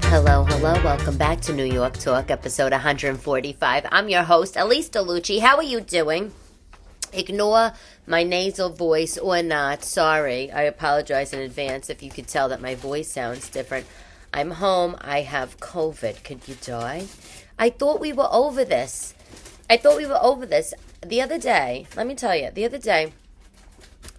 Hello, welcome back to New York Talk, episode 145. I'm your host, Elyse DeLucci. How are you doing? Ignore my nasal voice or not. Sorry, I apologize in advance if you could tell that my voice sounds different. I'm home. I have COVID. Could you die? I thought we were over this. The other day, let me tell you,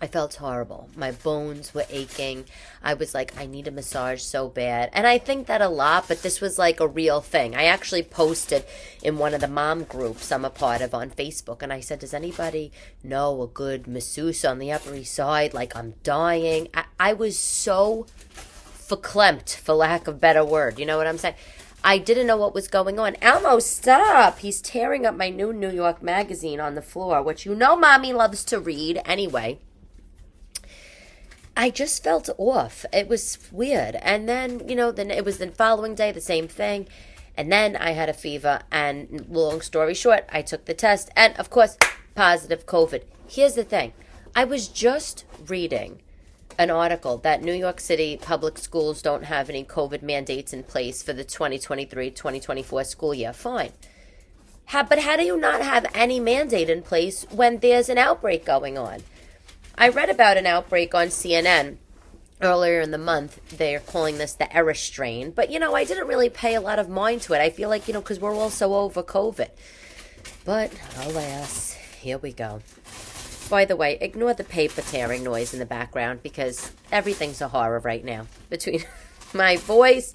I felt horrible. My bones were aching. I was like, I need a massage so bad. And I think that a lot, but this was like a real thing. I actually posted in one of the mom groups I'm a part of on Facebook. And I said, does anybody know a good masseuse on the Upper East Side? Like, I'm dying. I was so verklempt, for lack of a better word. You know what I'm saying? I didn't know what was going on. Elmo, stop. He's tearing up my new New York magazine on the floor, which you know Mommy loves to read. Anyway, I just felt off. It was weird. And then, then it was the following day, the same thing. And then I had a fever. And long story short, I took the test. And, of course, positive COVID. Here's the thing. I was just reading an article that New York City public schools don't have any COVID mandates in place for the 2023-2024 school year. Fine. But how do you not have any mandate in place when there's an outbreak going on? I read about an outbreak on CNN earlier in the month. They're calling this the Era strain. But, I didn't really pay a lot of mind to it. I feel like, because we're all so over COVID. But, alas, here we go. By the way, ignore the paper tearing noise in the background because everything's a horror right now. Between my voice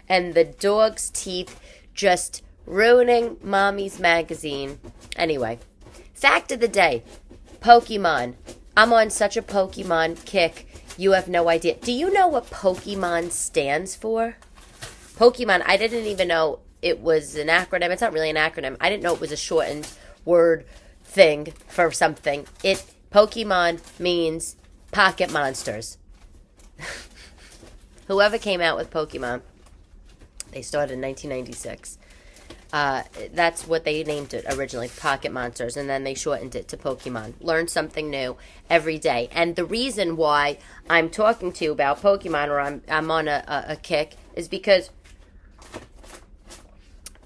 and the dog's teeth just ruining Mommy's magazine. Anyway, fact of the day, Pokemon. I'm on such a Pokemon kick, you have no idea. Do you know what Pokemon stands for? Pokemon, I didn't even know it was an acronym. It's not really an acronym. I didn't know it was a shortened word thing for something. Pokemon means pocket monsters. Whoever came out with Pokemon, they started in 1996. That's what they named it originally, Pocket Monsters, and then they shortened it to Pokemon. Learn something new every day. And the reason why I'm talking to you about Pokemon, or I'm on a kick, is because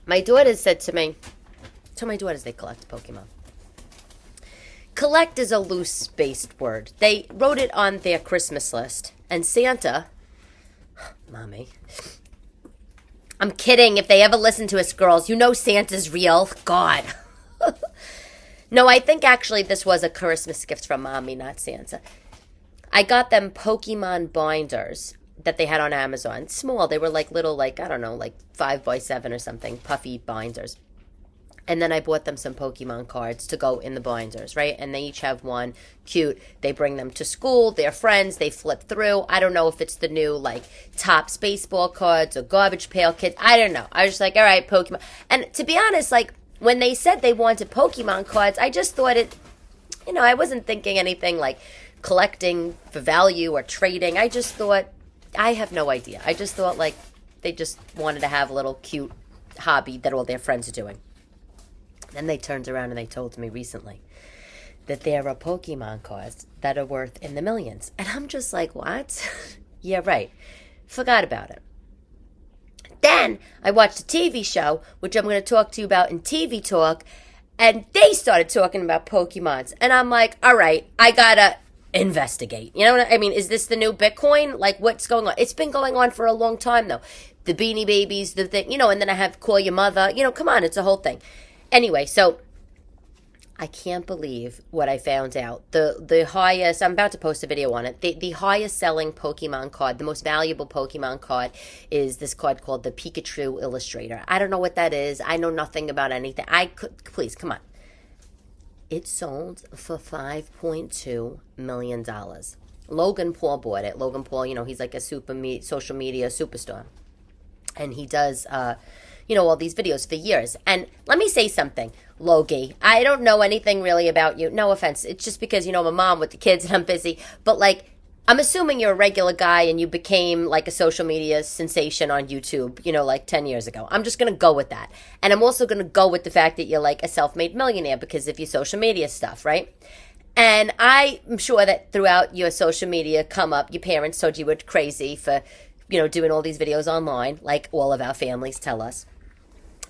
my daughters said to me, tell my daughters they collect Pokemon. Collect is a loose-based word. They wrote it on their Christmas list, and Santa, Mommy, I'm kidding. If they ever listen to us, girls, you know Santa's real. God. No, I think actually this was a Christmas gift from Mommy, not Santa. I got them Pokemon binders that they had on Amazon. Small. They were like little, I don't know, 5x7 or something. Puffy binders. And then I bought them some Pokemon cards to go in the binders, right? And they each have one. Cute. They bring them to school. They're friends. They flip through. I don't know if it's the new, Topps baseball cards or Garbage Pail Kids. I don't know. I was just like, all right, Pokemon. And to be honest, when they said they wanted Pokemon cards, I just thought it, I wasn't thinking anything like collecting for value or trading. I just thought, I have no idea. I just thought, they just wanted to have a little cute hobby that all their friends are doing. Then they turned around and they told me recently that there are Pokemon cards that are worth in the millions. And I'm just like, what? Yeah, right. Forgot about it. Then I watched a TV show, which I'm going to talk to you about in TV Talk, and they started talking about Pokemons. And I'm like, all right, I got to investigate. You know what I mean? Is this the new Bitcoin? What's going on? It's been going on for a long time, though. The Beanie Babies, the thing, and then I have Call Your Mother. Come on, it's a whole thing. Anyway, so I can't believe what I found out. The highest, I'm about to post a video on it, the highest selling Pokemon card, the most valuable Pokemon card is this card called the Pikachu Illustrator. I don't know what that is. I know nothing about anything. Please, come on. It sold for $5.2 million. Logan Paul bought it. Logan Paul, he's like a social media superstar. And he does all these videos for years. And let me say something, Logie. I don't know anything really about you. No offense. It's just because, I'm a mom with the kids and I'm busy. But, I'm assuming you're a regular guy and you became, a social media sensation on YouTube, 10 years ago. I'm just going to go with that. And I'm also going to go with the fact that you're, a self-made millionaire because of your social media stuff, right? And I'm sure that throughout your social media come up, your parents told you were crazy for, doing all these videos online, like all of our families tell us.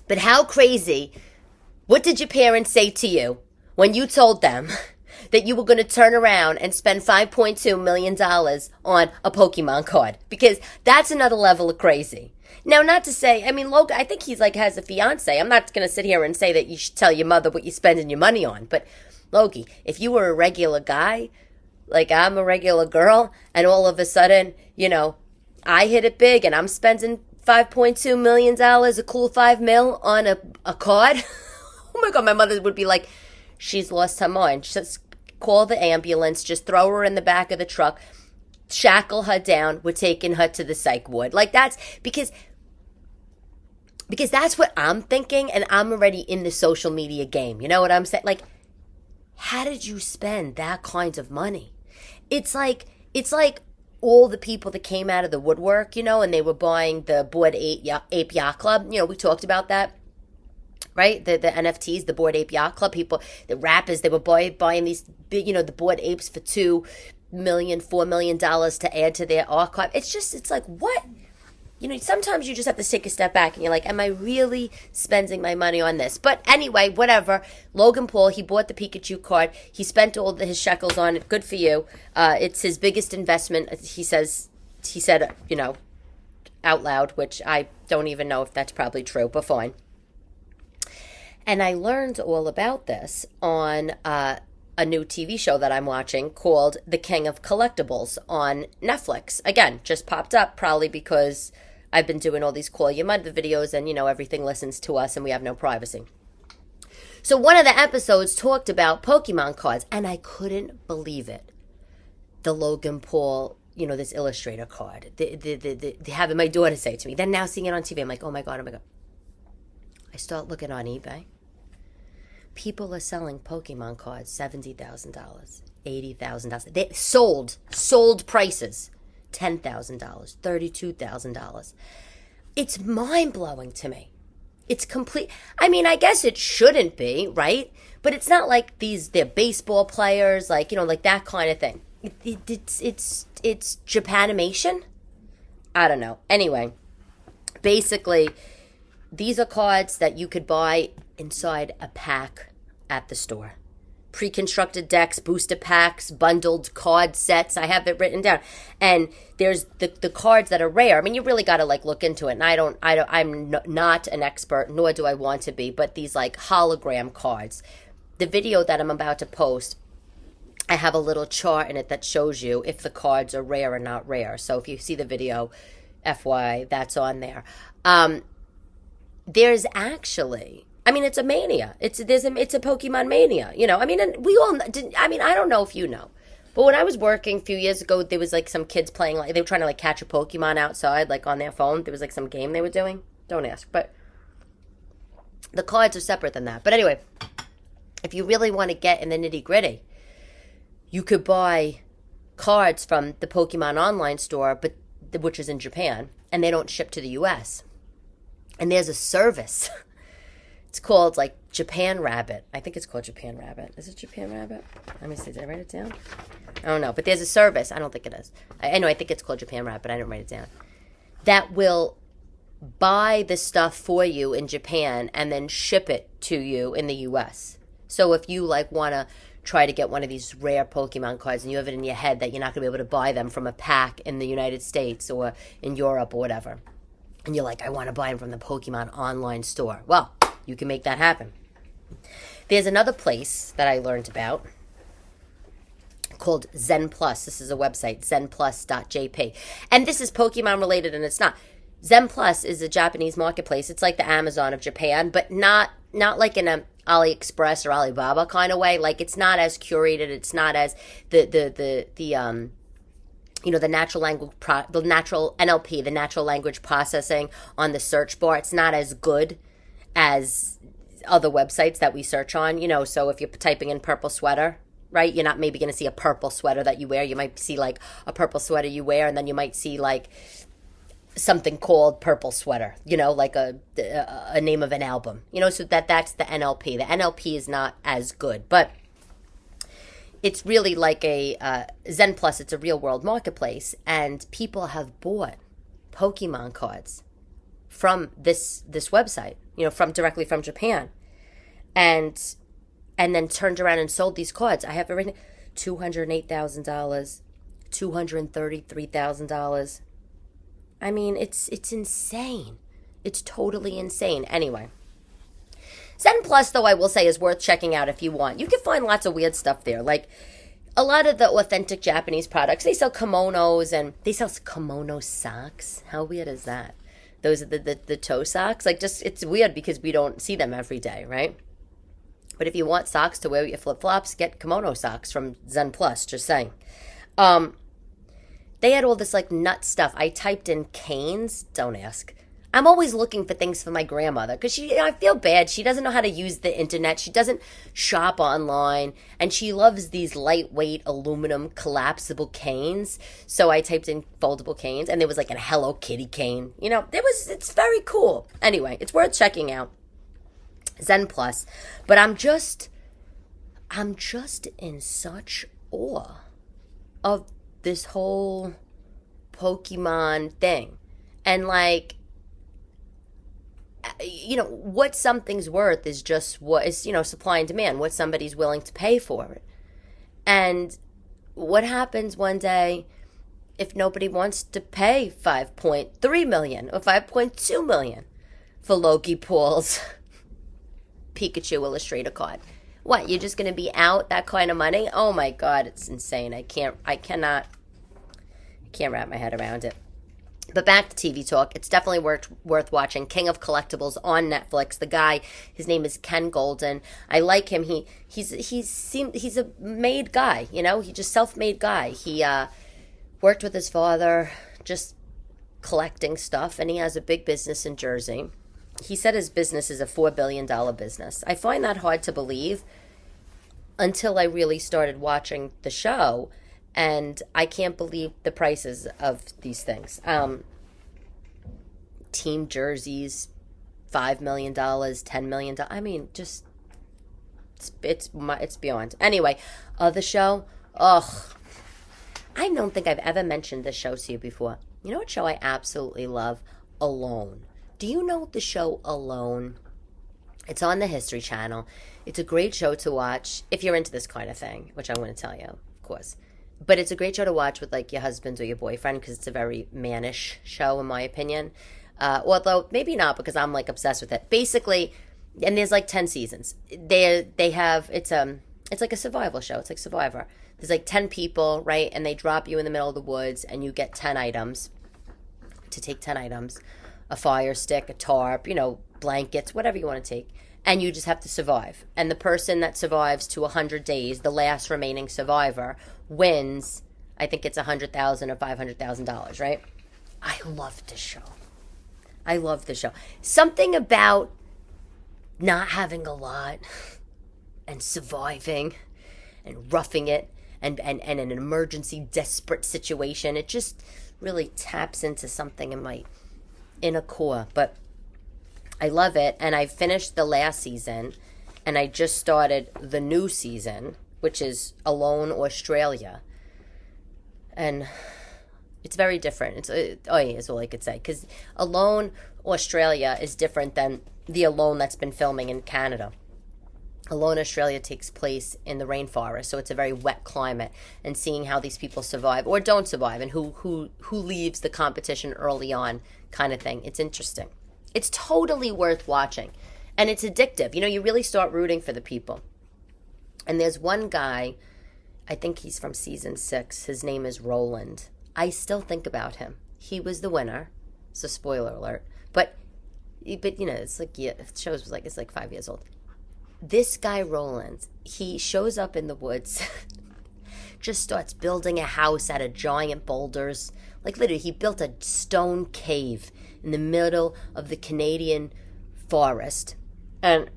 But how crazy, what did your parents say to you when you told them that you were going to turn around and spend $5.2 million on a Pokemon card? Because that's another level of crazy. Now, not to say, Logan, I think he's has a fiance. I'm not going to sit here and say that you should tell your mother what you're spending your money on. But, Logie, if you were a regular guy, like I'm a regular girl, and all of a sudden, I hit it big and I'm spending $5.2 million, a cool $5 mil on a card. Oh my God, my mother would be like, she's lost her mind. Just call the ambulance, just throw her in the back of the truck, shackle her down, we're taking her to the psych ward. That's because that's what I'm thinking, and I'm already in the social media game. You know what I'm saying? How did you spend that kind of money? It's like all the people that came out of the woodwork, and they were buying the Bored Ape Yacht Club. We talked about that, right? The NFTs, the Bored Ape Yacht Club people, the rappers, they were buying these big, the Bored Apes for $2 million, $4 million to add to their archive. It's like, what? Sometimes you just have to take a step back and you're like, am I really spending my money on this? But anyway, whatever. Logan Paul, he bought the Pikachu card. He spent all his shekels on it. Good for you. It's his biggest investment. He said, out loud, which I don't even know if that's probably true, but fine. And I learned all about this on a new TV show that I'm watching called The King of Collectibles on Netflix. Again, just popped up probably because I've been doing all these Call Your Mother videos and, everything listens to us and we have no privacy. So one of the episodes talked about Pokemon cards and I couldn't believe it. The Logan Paul, this Illustrator card. The having my daughter say it to me. Then now seeing it on TV, I'm like, oh my God. I start looking on eBay. People are selling Pokemon cards, $70,000, $80,000. They sold prices, $10,000, $32,000. It's mind-blowing to me. It's complete. I guess it shouldn't be, right? But it's not like they're baseball players, like that kind of thing. It's Japanimation? I don't know. Anyway, basically, these are cards that you could buy inside a pack at the store. Pre-constructed decks, booster packs, bundled card sets. I have it written down. And there's the cards that are rare. You really got to look into it. And I'm not an expert, nor do I want to be, but these hologram cards. The video that I'm about to post, I have a little chart in it that shows you if the cards are rare or not rare. So if you see the video, FY, that's on there. There's actually, it's a mania. It's a Pokemon mania, and we all, I don't know if you know, but when I was working a few years ago, there was some kids playing, they were trying to catch a Pokemon outside, on their phone. There was some game they were doing. Don't ask, but the cards are separate than that. But anyway, if you really want to get in the nitty gritty, you could buy cards from the Pokemon online store, which is in Japan, and they don't ship to the U.S. And there's a service. It's called Japan Rabbit. I think it's called Japan Rabbit. Is it Japan Rabbit? Let me see. Did I write it down? I don't know. But there's a service. I don't think it is. I know. I think it's called Japan Rabbit. I didn't write it down. That will buy the stuff for you in Japan and then ship it to you in the U.S. So if you want to try to get one of these rare Pokemon cards and you have it in your head that you're not going to be able to buy them from a pack in the United States or in Europe or whatever, and you're like, I want to buy them from the Pokemon online store. Well, you can make that happen. There's another place that I learned about called Zen Plus. This is a website, zenplus.jp. And this is Pokemon related, and it's not. Zen Plus is a Japanese marketplace. It's like the Amazon of Japan, but not like in a AliExpress or Alibaba kind of way. It's not as curated. It's not as the natural language, the natural NLP, the natural language processing on the search bar. It's not as good as other websites that we search on, so if you're typing in purple sweater, right, you're not maybe going to see a purple sweater that you wear. You might see a purple sweater you wear, and then you might see something called purple sweater, a name of an album, so that's the NLP. The NLP is not as good, but it's really like a Zen Plus. It's a real world marketplace, and people have bought Pokemon cards from this website, from directly from Japan, and then turned around and sold these cards. I have it written, $208,000, $233,000. I mean, it's insane. It's totally insane. Anyway, Zen Plus, though, I will say, is worth checking out if you want. You can find lots of weird stuff there, like a lot of the authentic Japanese products. They sell kimonos, and they sell kimono socks. How weird is that? Those are the toe socks. Like, just, it's weird because we don't see them every day, right? But if you want socks to wear with your flip-flops, get kimono socks from Zen Plus, just saying. They had all this, like, nut stuff. I typed in canes. Don't ask. I'm always looking for things for my grandmother because I feel bad. She doesn't know how to use the internet. She doesn't shop online, and she loves these lightweight aluminum collapsible canes. So I typed in foldable canes, and there was like a Hello Kitty cane. It's very cool. Anyway, it's worth checking out. Zen Plus. But I'm just in such awe of this whole Pokemon thing. And like, what something's worth is just what is, supply and demand, what somebody's willing to pay for it. And what happens one day if nobody wants to pay $5.3 million or $5.2 million for Loki Paul's Pikachu Illustrator card? What, you're just going to be out that kind of money? Oh my God, it's insane. I can't wrap my head around it. But back to TV talk. It's definitely worth watching. King of Collectibles on Netflix. The guy, his name is Ken Goldin. I like him. He's a made guy. He's just self-made guy. He worked with his father, just collecting stuff, and he has a big business in Jersey. He said his business is a $4 billion business. I find that hard to believe until I really started watching the show. And I can't believe the prices of these things. Team jerseys, $5 million, $10 million. I mean, just it's beyond. Anyway, the show. I don't think I've ever mentioned this show to you before. You know what show I absolutely love? Alone. Do you know the show Alone? It's on the History Channel. It's a great show to watch if you're into this kind of thing, which I want to tell you, of course. But it's a great show to watch with, like, your husband or your boyfriend because it's a very mannish show, in my opinion. Although, maybe not because I'm, like, obsessed with it. Basically, and there's, like, 10 seasons. It's like a survival show. It's like Survivor. There's, like, 10 people, right? And they drop you in the middle of the woods, and you get 10 items. To take 10 items. A fire stick, a tarp, blankets, whatever you want to take. And you just have to survive. And the person that survives to 100 days, the last remaining survivor, wins, I think it's $100,000 or $500,000, right? I love this show. Something about not having a lot and surviving and roughing it and an emergency, desperate situation. It just really taps into something in my inner core. But I love it, and I finished the last season, and I just started the new season, which is Alone Australia. And it's very different. Is all I could say. Because Alone Australia is different than the Alone that's been filming in Canada. Alone Australia takes place in the rainforest, so it's a very wet climate. And seeing how these people survive or don't survive, and who leaves the competition early on, kind of thing. It's interesting. It's totally worth watching. And it's addictive. You really start rooting for the people. And there's one guy, I think he's from season 6. His name is Roland. I still think about him. He was the winner. So spoiler alert. But it's like, yeah, the show was like, it's like 5 years old. This guy, Roland, he shows up in the woods, just starts building a house out of giant boulders. Like, literally, he built a stone cave in the middle of the Canadian forest. And,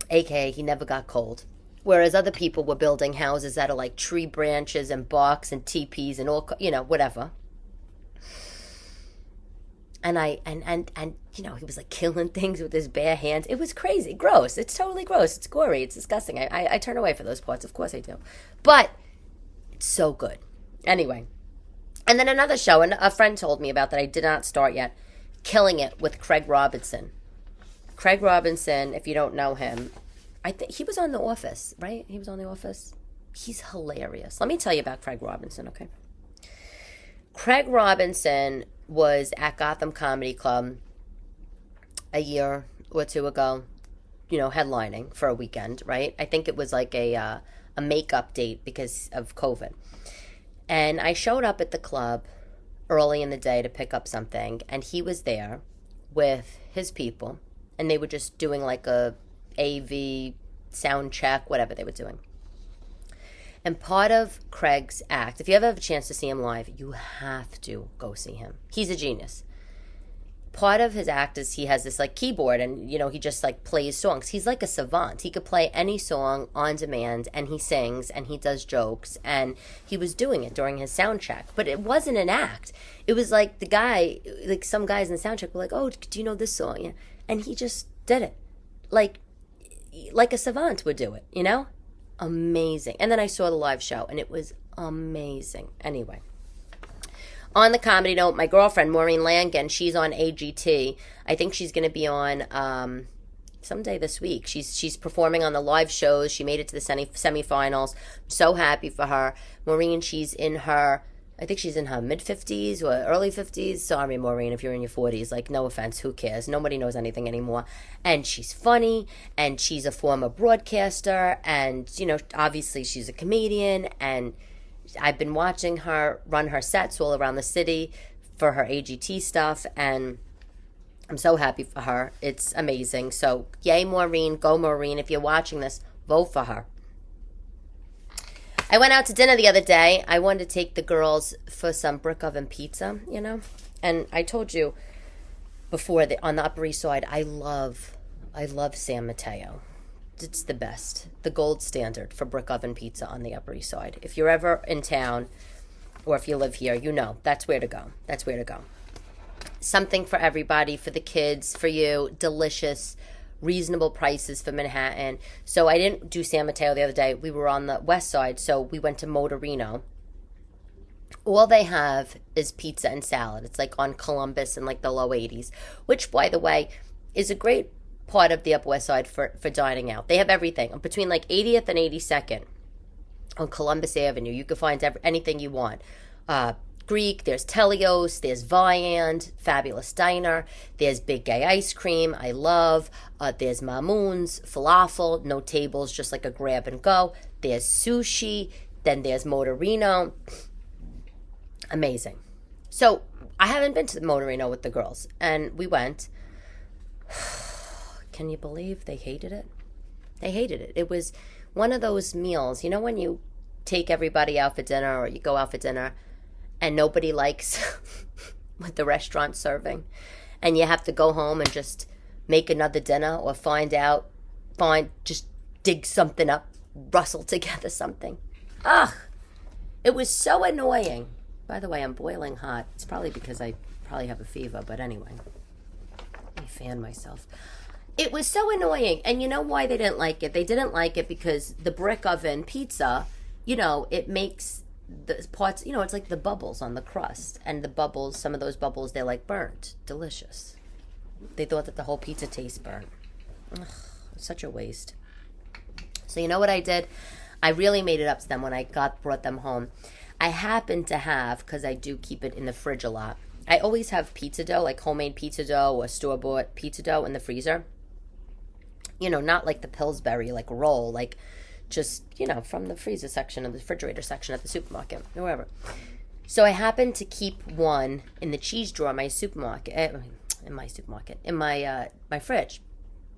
AKA, he never got cold. Whereas other people were building houses out of, like, tree branches and barks and teepees and all, whatever. And you know, he was like killing things with his bare hands. It was crazy, gross. It's totally gross. It's gory. It's disgusting. I turn away for those parts. Of course I do. But it's so good. Anyway. And then another show, and a friend told me about that I did not start yet. Killing It with Craig Robertson. Craig Robertson, if you don't know him, I think he was on The Office, right? He was on The Office. He's hilarious. Let me tell you about Craig Robertson, okay? Craig Robertson was at Gotham Comedy Club a year or two ago, you know, headlining for a weekend, right? I think it was like a makeup date because of COVID. And I showed up at the club early in the day to pick up something, and he was there with his people, and they were just doing like a AV sound check, whatever they were doing. And part of Craig's act, if you ever have a chance to see him live, you have to go see him. He's a genius. Part of his act is he has this like keyboard, and you know, he just like plays songs. He's like a savant. He could play any song on demand, and he sings and he does jokes, and he was doing it during his sound check. But it wasn't an act. It was like the guy, like some guys in the sound check were like, "Oh, do you know this song?" Yeah. And he just did it. Like a savant would do it, you know? Amazing. And then I saw the live show, and it was amazing. Anyway, on the comedy note, my girlfriend Maureen Langan, she's on AGT. I think she's going to be on someday this week. She's performing on the live shows. She made it to the semifinals. I'm so happy for her. Maureen, I think she's in her mid-50s or early 50s. Sorry, Maureen, if you're in your 40s. Like, no offense, who cares? Nobody knows anything anymore. And she's funny, and she's a former broadcaster, and, you know, obviously she's a comedian, and I've been watching her run her sets all around the city for her AGT stuff, and I'm so happy for her. It's amazing. So, yay, Maureen. Go, Maureen. If you're watching this, vote for her. I went out to dinner the other day. I wanted to take the girls for some brick oven pizza, you know? And I told you before that on the Upper East Side, I love San Mateo. It's the best. The gold standard for brick oven pizza on the Upper East Side. If you're ever in town or if you live here, you know, that's where to go. That's where to go. Something for everybody, for the kids, for you. Delicious, reasonable prices for Manhattan. So I didn't do San Mateo the other day. We were on the west side, so we went to Motorino. All they have is pizza and salad. It's like on Columbus in like the low 80s, which, by the way, is a great part of the Upper West Side for dining out. They have everything. Between like 80th and 82nd on Columbus Avenue, you can find anything you want. Greek, there's Telios, there's Viand, fabulous diner, there's Big Gay ice cream, I love, there's Mamoon's, falafel, no tables, just like a grab and go, there's sushi, then there's Motorino, amazing. So, I haven't been to the Motorino with the girls, and we went. Can you believe they hated it? They hated it. It was one of those meals, you know when you take everybody out for dinner or you go out for dinner, and nobody likes what the restaurant's serving, and you have to go home and just make another dinner or just dig something up, rustle together something. Ugh, it was so annoying. By the way, I'm boiling hot. It's probably because I probably have a fever, but anyway, let me fan myself. It was so annoying, and you know why they didn't like it? They didn't like it because the brick oven pizza, you know, it makes the parts, you know, it's like the bubbles on the crust, and the bubbles, some of those bubbles, they're like burnt. Delicious. They thought that the whole pizza tastes burnt. Ugh, such a waste. So you know what I did? I really made it up to them when I brought them home. I happened to have, because I do keep it in the fridge a lot, I always have pizza dough, like homemade pizza dough or store-bought pizza dough in the freezer. You know, not like the Pillsbury, like roll, like just, you know, from the freezer section or the refrigerator section at the supermarket or wherever. So I happened to keep one in the cheese drawer in my my fridge,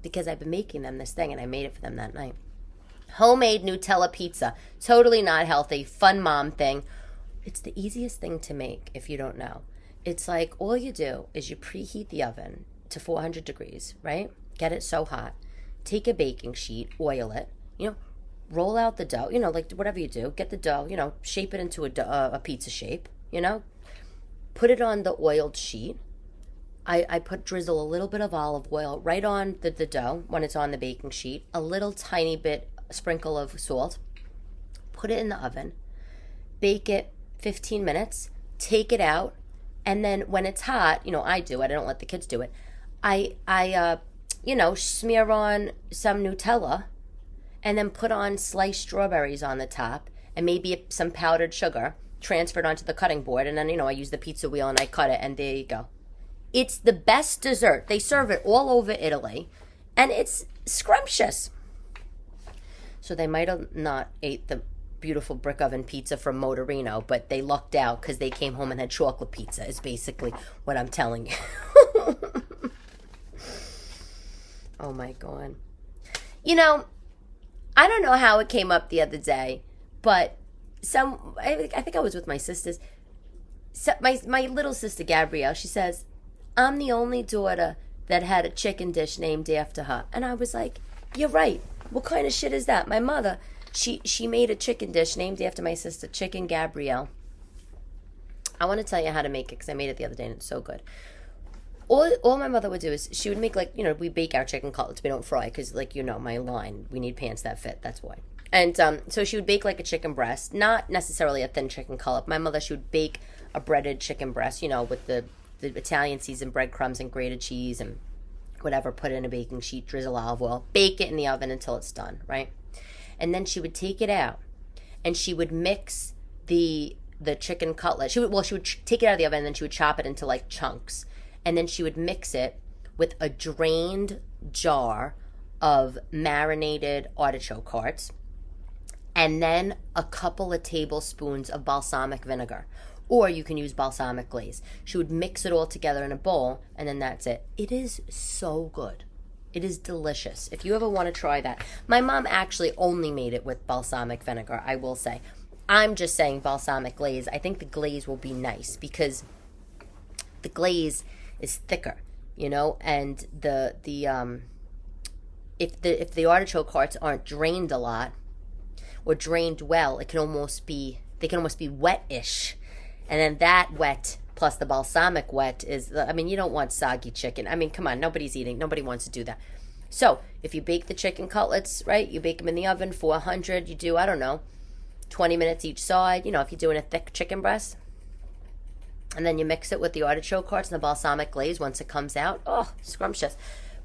because I've been making them this thing, and I made it for them that night. Homemade Nutella pizza. Totally not healthy. Fun mom thing. It's the easiest thing to make if you don't know. It's like all you do is you preheat the oven to 400 degrees, right? Get it so hot. Take a baking sheet, oil it, you know, roll out the dough, you know, like whatever you do, get the dough, you know, shape it into a pizza shape, you know, put it on the oiled sheet, I drizzle a little bit of olive oil right on the dough when it's on the baking sheet, a little tiny bit, sprinkle of salt, put it in the oven, bake it 15 minutes, take it out, and then when it's hot, I do it, I don't let the kids do it, I smear on some Nutella and then put on sliced strawberries on the top and maybe some powdered sugar transferred onto the cutting board, and then, I use the pizza wheel and I cut it, and there you go. It's the best dessert. They serve it all over Italy, and it's scrumptious. So they might have not ate the beautiful brick oven pizza from Motorino, but they lucked out because they came home and had chocolate pizza, is basically what I'm telling you. Oh my God. I don't know how it came up the other day, but I think I was with my sisters. My little sister Gabrielle, she says, I'm the only daughter that had a chicken dish named after her. And I was like, you're right. What kind of shit is that? My mother, she made a chicken dish named after my sister, Chicken Gabrielle. I want to tell you how to make it because I made it the other day and it's so good. All my mother would do is she would make, we bake our chicken cutlets. We don't fry because, my line, we need pants that fit. That's why. And so she would bake like a chicken breast, not necessarily a thin chicken cutlet. My mother, she would bake a breaded chicken breast, with the Italian seasoned breadcrumbs and grated cheese and whatever, put it in a baking sheet, drizzle olive oil, bake it in the oven until it's done, right? And then she would take it out and she would mix the chicken cutlet. She would take it out of the oven and then she would chop it into chunks. And then she would mix it with a drained jar of marinated artichoke hearts and then a couple of tablespoons of balsamic vinegar. Or you can use balsamic glaze. She would mix it all together in a bowl, and then that's it. It is so good. It is delicious. If you ever want to try that. My mom actually only made it with balsamic vinegar, I will say. I'm just saying balsamic glaze. I think the glaze will be nice because the glaze is thicker, and if the artichoke hearts aren't drained a lot or drained well, they can almost be wet-ish. And then that wet plus the balsamic wet is, you don't want soggy chicken. Come on, nobody wants to do that. So if you bake the chicken cutlets, right, you bake them in the oven, 400, you do, 20 minutes each side, if you're doing a thick chicken breast. And then you mix it with the artichoke hearts and the balsamic glaze once it comes out. Oh, scrumptious.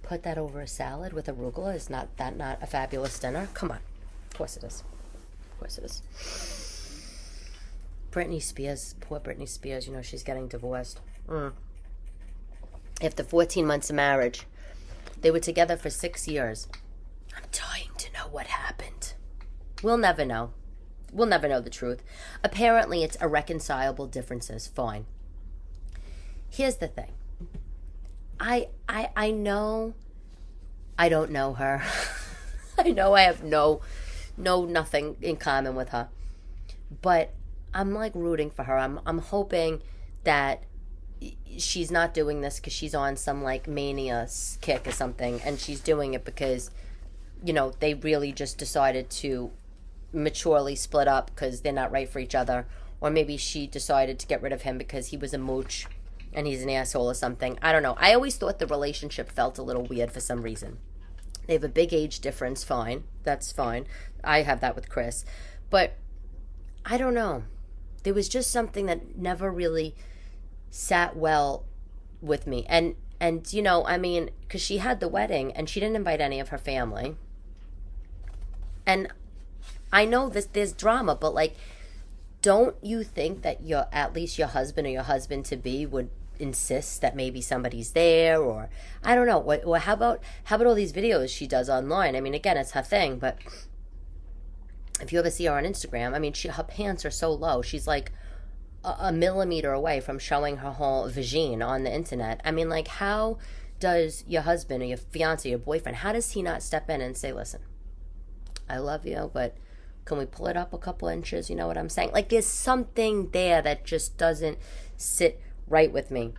Put that over a salad with arugula. Is not a fabulous dinner? Come on. Of course it is. Britney Spears, poor Britney Spears, she's getting divorced. After 14 months of marriage, they were together for 6 years. I'm dying to know what happened. We'll never know. We'll never know the truth. Apparently, it's irreconcilable differences. Fine. Here's the thing. I know I don't know her. I know I have nothing in common with her. But I'm rooting for her. I'm hoping that she's not doing this because she's on some mania kick or something, and she's doing it because, they really just decided to maturely split up because they're not right for each other, or maybe she decided to get rid of him because he was a mooch and he's an asshole or something. I don't know. I always thought the relationship felt a little weird for some reason. They have a big age difference. Fine. That's fine. I have that with Chris. But I don't know. There was just something that never really sat well with me. And because she had the wedding and she didn't invite any of her family. And I know there's drama, but don't you think that at least your husband or your husband-to-be would insist that maybe somebody's there, or I don't know. Or how about all these videos she does online? Again, it's her thing, but if you ever see her on Instagram, her pants are so low. She's a millimeter away from showing her whole vagine on the internet. How does your husband or your fiance, your boyfriend, how does he not step in and say, listen, I love you, but can we pull it up a couple inches? You know what I'm saying? There's something there that just doesn't sit right with me.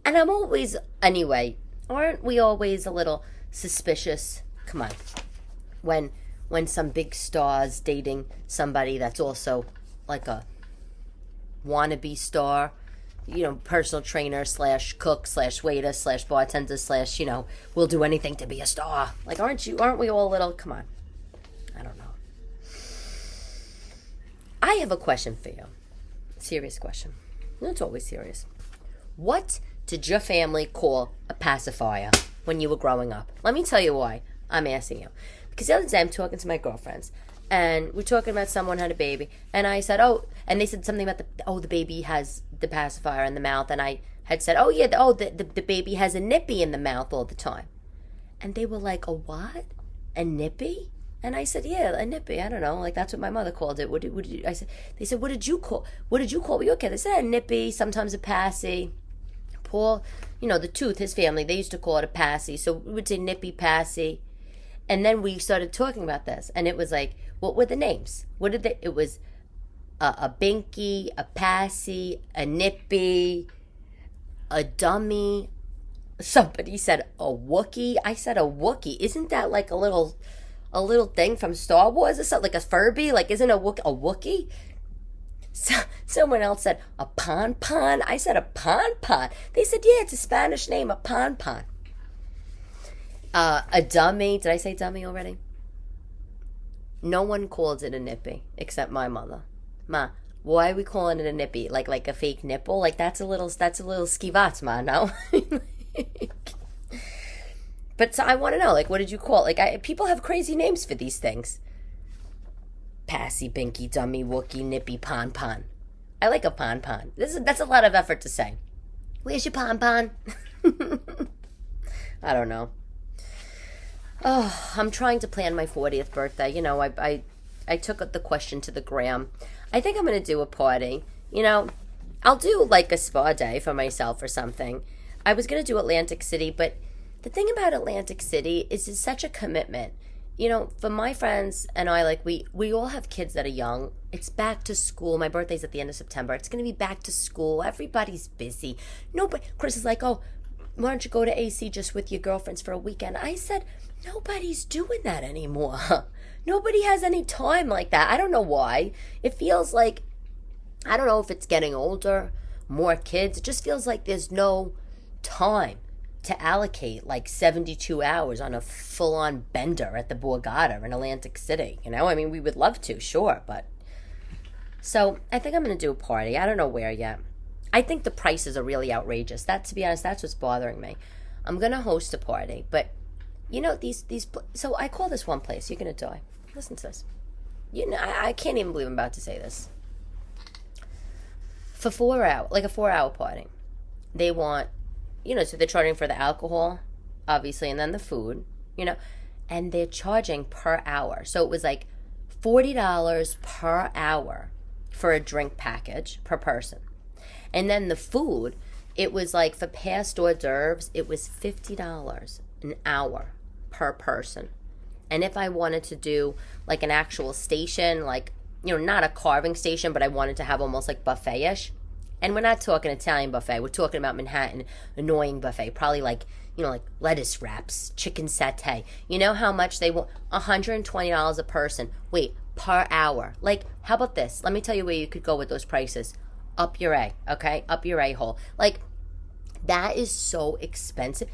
And I'm always, anyway, aren't we always a little suspicious? Come on. When some big star's dating somebody that's also a wannabe star, personal trainer slash cook slash waiter slash bartender slash, we'll do anything to be a star. Like, aren't we all a little, come on. I don't know. I have a question for you. Serious question. It's always serious. What did your family call a pacifier when you were growing up? Let me tell you why I'm asking you. Because the other day I'm talking to my girlfriends, and we're talking about someone had a baby, and I said, and they said something about the baby has the pacifier in the mouth, and I had said, the baby has a nippy in the mouth all the time. And they were like, a what? A nippy? And I said, yeah, a nippy. I don't know. Like, that's what my mother called it. They said, what did you call your kid? They said a nippy, sometimes a passy. Paul, the tooth, his family, they used to call it a passy. So we would say nippy, passy. And then we started talking about this. And it was like, what were the names? It was a binky, a passy, a nippy, a dummy. Somebody said a Wookie. I said a Wookie. Isn't that like a little thing from Star Wars or something? Like a Furby? Like, isn't a Wookie? So, someone else said a pon. I said a pon. They said, yeah, it's a Spanish name, a pon. A dummy. Did I say dummy already? No one calls it a nippy except my mother. Ma, why are we calling it a nippy? Like a fake nipple? Like, that's a little skivat, ma, no? But so I want to know, like, what did you call it? Like, people have crazy names for these things. Passy, binky, dummy, Wookie, nippy, pon. I like a pon. That's a lot of effort to say. Where's your pon? I don't know. Oh, I'm trying to plan my 40th birthday. I took the question to the gram. I think I'm going to do a party. I'll do like a spa day for myself or something. I was going to do Atlantic City, but the thing about Atlantic City is it's such a commitment. For my friends and I, like, we all have kids that are young. It's back to school. My birthday's at the end of September. It's going to be back to school. Everybody's busy. Chris is like, oh, why don't you go to AC just with your girlfriends for a weekend? I said, nobody's doing that anymore. Nobody has any time like that. I don't know why. It feels like, I don't know if it's getting older, more kids. It just feels like there's no time to allocate like 72 hours on a full-on bender at the Borgata in Atlantic City. I mean, we would love to, sure, but... So, I think I'm going to do a party. I don't know where yet. I think the prices are really outrageous. To be honest, that's what's bothering me. I'm going to host a party, but, so I call this one place. You're going to die. Listen to this. I can't even believe I'm about to say this. For 4 hours, like a 4-hour party, they want... so they're charging for the alcohol, obviously, and then the food, and they're charging per hour. So it was like $40 per hour for a drink package per person. And then the food, it was like for past hors d'oeuvres, it was $50 an hour per person. And if I wanted to do like an actual station, like, not a carving station, but I wanted to have almost like buffet-ish. And we're not talking Italian buffet. We're talking about Manhattan, annoying buffet. Probably like, like lettuce wraps, chicken satay. You know how much they want? $120 a person. Wait, per hour. Like, how about this? Let me tell you where you could go with those prices. Up your A, okay? Up your A-hole. Like, that is so expensive.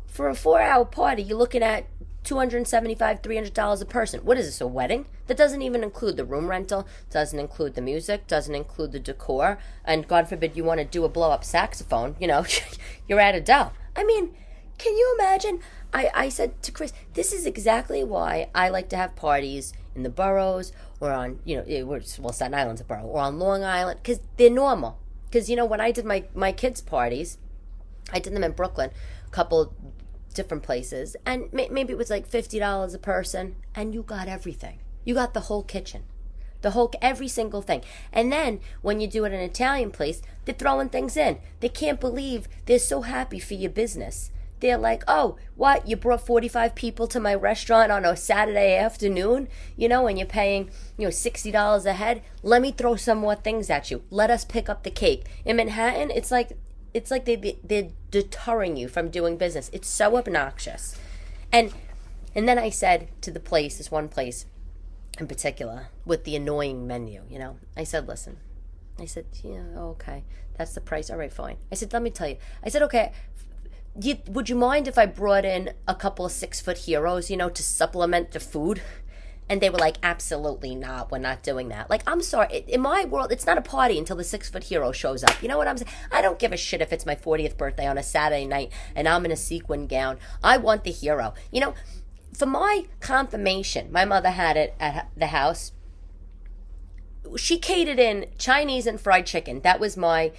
For a 4-hour party, you're looking at $275, $300 a person. What is this, a wedding? That doesn't even include the room rental, doesn't include the music, doesn't include the decor, and God forbid you want to do a blow-up saxophone, you're out of dough. I mean, can you imagine? I said to Chris, this is exactly why I like to have parties in the boroughs or on, Staten Island's a borough, or on Long Island, because they're normal. Because, when I did my kids' parties, I did them in Brooklyn, a couple different places, and maybe it was like $50 a person, and you got everything. You got the whole kitchen, every single thing. And then when you do it in an Italian place, they're throwing things in. They can't believe, they're so happy for your business. They're like, oh, what, you brought 45 people to my restaurant on a Saturday afternoon, and you're paying, $60 a head? Let me throw some more things at you. Let us pick up the cake. In Manhattan, it's like they're deterring you from doing business. It's so obnoxious. And then I said to this one place in particular, with the annoying menu, I said, listen. I said, yeah, okay. That's the price. All right, fine. I said, let me tell you. I said, okay, would you mind if I brought in a couple of 6-foot heroes, to supplement the food? And they were like, absolutely not. We're not doing that. Like, I'm sorry. In my world, it's not a party until the 6-foot hero shows up. You know what I'm saying? I don't give a shit if it's my 40th birthday on a Saturday night and I'm in a sequin gown. I want the hero. For my confirmation, my mother had it at the house. She catered in Chinese and fried chicken. That was my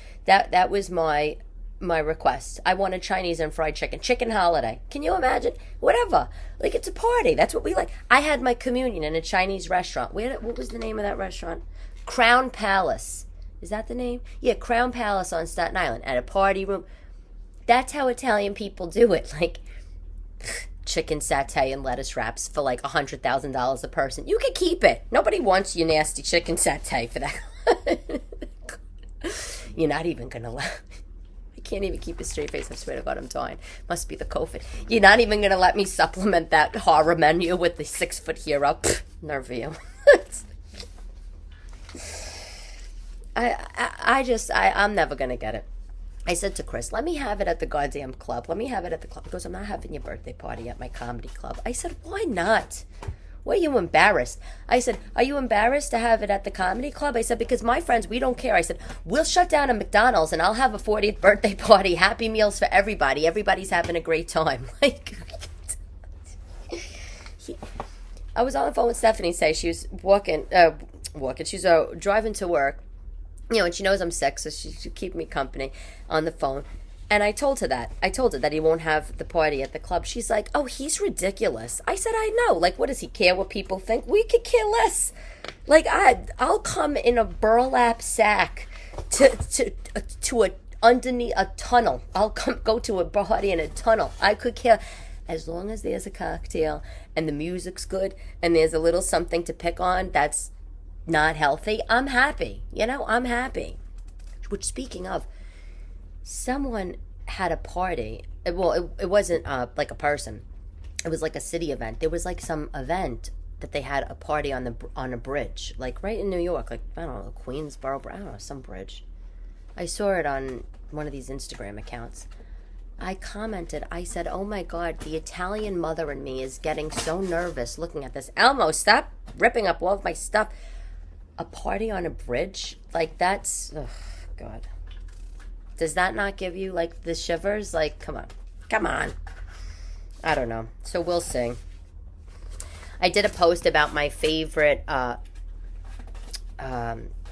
request. I wanted Chinese and fried chicken holiday. Can you imagine? Whatever. Like, it's a party. That's what we like. I had my communion in a Chinese restaurant. What was the name of that restaurant? Crown Palace. Is that the name? Yeah, Crown Palace on Staten Island at a party room. That's how Italian people do it. Like, chicken satay and lettuce wraps for like $100,000 a person. You can keep it. Nobody wants your nasty chicken satay for that. You're not even gonna laugh. I can't even keep a straight face. I swear to God, I'm dying. Must be the COVID. You're not even gonna let me supplement that horror menu with the 6-foot hero. Pfft, nerve you. I'm never gonna get it. I said to Chris, let me have it at the goddamn club. Let me have it at the club. He goes, I'm not having your birthday party at my comedy club. I said, why not? Why are you embarrassed? I said, are you embarrassed to have it at the comedy club? I said, because my friends, we don't care. I said, we'll shut down a McDonald's and I'll have a 40th birthday party. Happy meals for everybody. Everybody's having a great time. Like, I was on the phone with Stephanie today. She was she's driving to work. And she knows I'm sick, so she should keep me company on the phone. And I told her that. I told her that he won't have the party at the club. She's like, oh, he's ridiculous. I said, I know. Like, what does he care what people think? We could care less. Like, I'll come in a burlap sack to underneath a tunnel. I'll go to a party in a tunnel. I could care. As long as there's a cocktail and the music's good and there's a little something to pick on that's not healthy, I'm happy. I'm happy. Which, speaking of, someone had a party. Well, it wasn't like a person. It was like a city event. There was like some event that they had a party on a bridge, like right in New York, like, I don't know, Queensboro, I don't know, some bridge. I saw it on one of these Instagram accounts. I commented, I said, oh my God, the Italian mother in me is getting so nervous looking at this. Elmo, stop ripping up all of my stuff. A party on a bridge? Like, that's, oh God. Does that not give you, like, the shivers? Like, come on. I don't know. So we'll see. I did a post about my favorite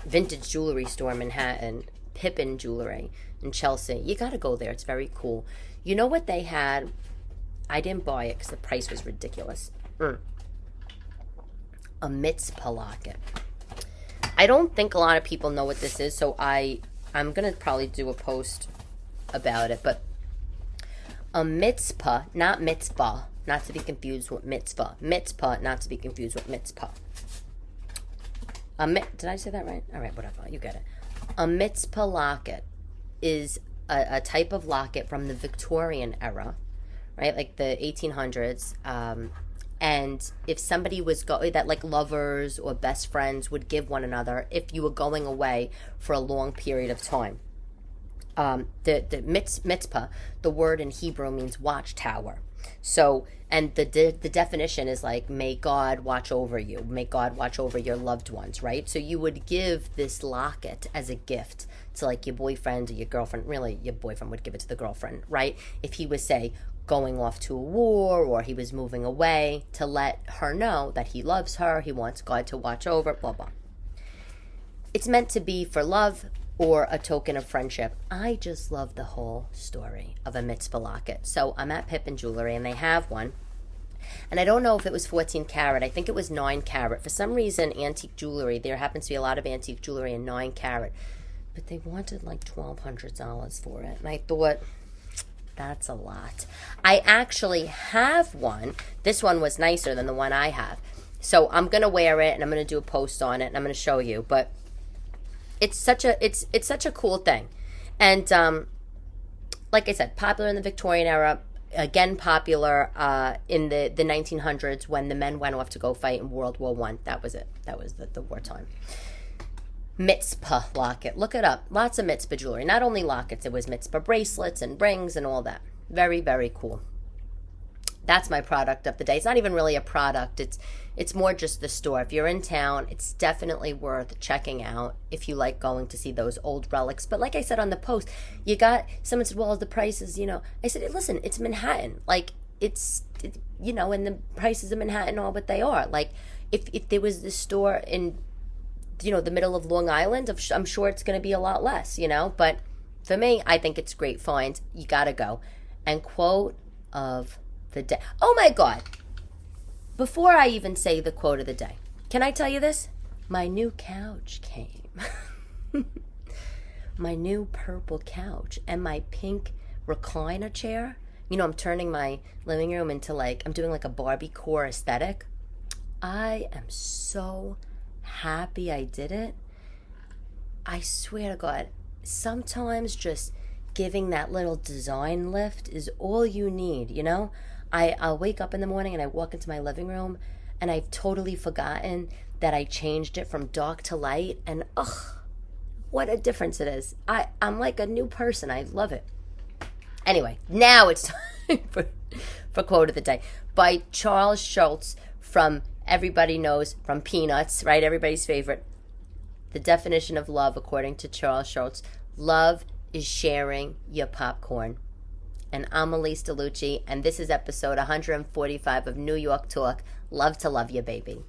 vintage jewelry store in Manhattan, Pippin Jewelry in Chelsea. You got to go there. It's very cool. You know what they had? I didn't buy it because the price was ridiculous. A mitzvah locket. I don't think a lot of people know what this is, so I'm going to probably do a post about it. But a mitzvah, not mitzvah, not to be confused with mitzvah. Mitzvah, not to be confused with mitzvah. Did I say that right? All right, whatever. You get it. A mitzvah locket is a type of locket from the Victorian era, right? Like the 1800s. And if somebody was that like lovers or best friends would give one another if you were going away for a long period of time. The mitzvah, the word in Hebrew means watchtower. So, and the definition is like, may God watch over you. May God watch over your loved ones, right? So you would give this locket as a gift to like your boyfriend or your girlfriend. Really, your boyfriend would give it to the girlfriend, right? If he was, say, going off to a war or he was moving away, to let her know that he loves her, he wants God to watch over, blah, blah. It's meant to be for love or a token of friendship. I just love the whole story of a mitzvah locket. So I'm at Pippin Jewelry and they have one. And I don't know if it was 14 karat. I think it was 9 karat. For some reason, antique jewelry, there happens to be a lot of antique jewelry in 9 karat. But they wanted like $1,200 for it. And I thought, that's a lot. I actually have one. This one was nicer than the one I have. So I'm going to wear it and I'm going to do a post on it and I'm going to show you. But it's such a cool thing. And like I said, popular in the Victorian era. Again, popular in the 1900s when the men went off to go fight in World War I. That was it. That was the wartime. mitzvah locket. Look it up. Lots of mitzvah jewelry. Not only lockets, it was mitzvah bracelets and rings and all that. Very, very cool. That's my product of the day. It's not even really a product. It's more just the store. If you're in town, it's definitely worth checking out if you like going to see those old relics. But like I said on the post, someone said, well, the prices, I said, listen, it's Manhattan. Like, and the prices of Manhattan are what they are. Like, if there was this store in, the middle of Long Island, I'm sure it's going to be a lot less, But for me, I think it's great finds. You got to go. And quote of the day. Oh my God. Before I even say the quote of the day, can I tell you this? My new couch came. My new purple couch and my pink recliner chair. I'm turning my living room into I'm doing a Barbie core aesthetic. I am so happy I did it. I swear to God, sometimes just giving that little design lift is all you need, I'll wake up in the morning and I walk into my living room and I've totally forgotten that I changed it from dark to light, and what a difference it is. I'm like a new person. I love it. Anyway, now it's time for quote of the day by Charles Schulz from everybody knows, from Peanuts, right? Everybody's favorite. The definition of love, according to Charles Schulz: love is sharing your popcorn. And I'm Elyse DeLucci, and this is episode 145 of New York Talk. Love to love you, baby.